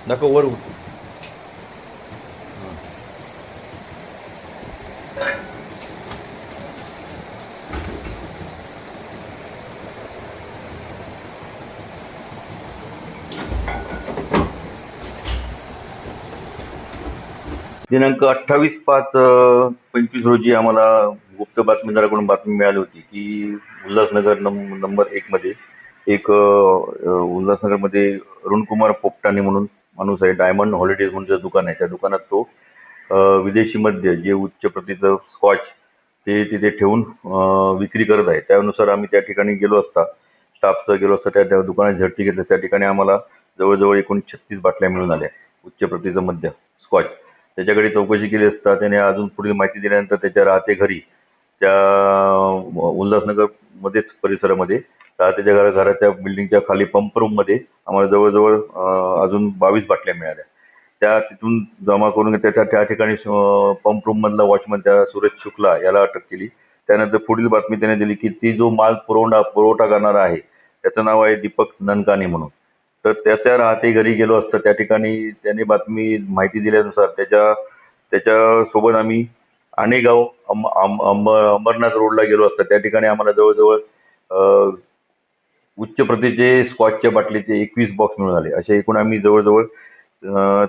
दाखव वर. दिनांक 28/5/25 रोजी आम्हाला गुप्त बातमीदाराकडून बातमी मिळाली होती की उल्हासनगर नंबर 1 मध्ये एक उल्हासनगरमध्ये अरुणकुमार पोपटाने म्हणून माणूस आहे. डायमंड हॉलिडेज म्हणून जे दुकान आहे त्या दुकानात तो विदेशी मद्य जे उच्च प्रतीचं स्कॉच ते तिथे ठेवून विक्री करत आहे. त्यानुसार आम्ही त्या ठिकाणी गेलो असता, स्टाफसह गेलो असता त्या दुकानात झडती घेतली. त्या ठिकाणी आम्हाला जवळजवळ एकूण 36 बाटल्या मिळून आल्या उच्च प्रतीचं मद्य स्कॉच. त्याच्याकडे चौकशी केली असता त्याने अजून पुढील माहिती दिल्यानंतर त्याच्या राहते घरी त्या उल्हासनगर मध्येच परिसरामध्ये राहतेच्या घराच्या बिल्डिंगच्या खाली पंप रूम मध्ये आम्हाला जवळजवळ अजून 22 बाटल्या मिळाल्या. त्या तिथून जमा करून त्या ठिकाणी पंप रूम मधला वॉचमन त्या सुरेश शुक्ला याला अटक केली. त्यानंतर पुढील बातमी त्याने दिली की ती जो माल पुरवठा करणारा आहे त्याचं नाव आहे दीपक ननकानी म्हणून. तर त्याच्या राहते घरी गेलो असता त्या ठिकाणी त्याने माहिती दिल्यानुसार त्याच्या सोबत आम्ही आणेगाव अंबरनाथ रोडला गेलो असता त्या ठिकाणी आम्हाला जवळजवळ उच्च प्रतीचे स्कॉचच्या बाटलीचे 21 बॉक्स मिळून आले. असे एकूण आम्ही जवळजवळ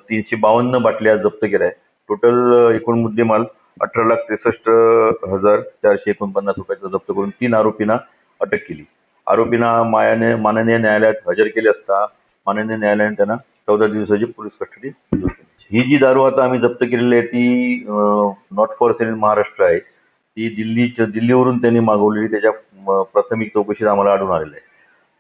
352 बाटल्या जप्त केल्या. टोटल एकूण मुद्देमाल 18,63,449 रुपयाचा जप्त करून 3 आरोपींना अटक केली. आरोपींना माननीय न्यायालयात हजर केले असता माननीय न्यायालयाने त्यांना 14 दिवसाची पोलीस कस्टडी मंजूर केली. ही जी दारू आता आम्ही जप्त केलेली आहे ती not for sale in Maharashtra आहे. ती दिल्लीवरून त्यांनी मागवलेली त्याच्या प्राथमिक चौकशीत आम्हाला आढळून आलेलं आहे.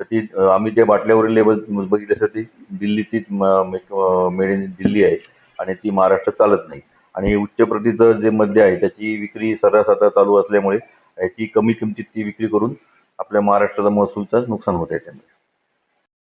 तर ती आम्ही त्या बाटल्यावरील लेबल बघितलं तर ती दिल्लीचीच मेड इन दिल्ली आहे आणि ती महाराष्ट्रात चालत नाही. आणि उच्च प्रतीचं जे मद्य आहे त्याची विक्री सर्रास आता चालू असल्यामुळे याची कमी किमतीत ती विक्री करून आपल्या महाराष्ट्राचा महसूलचं नुकसान होत आहे त्यामुळे.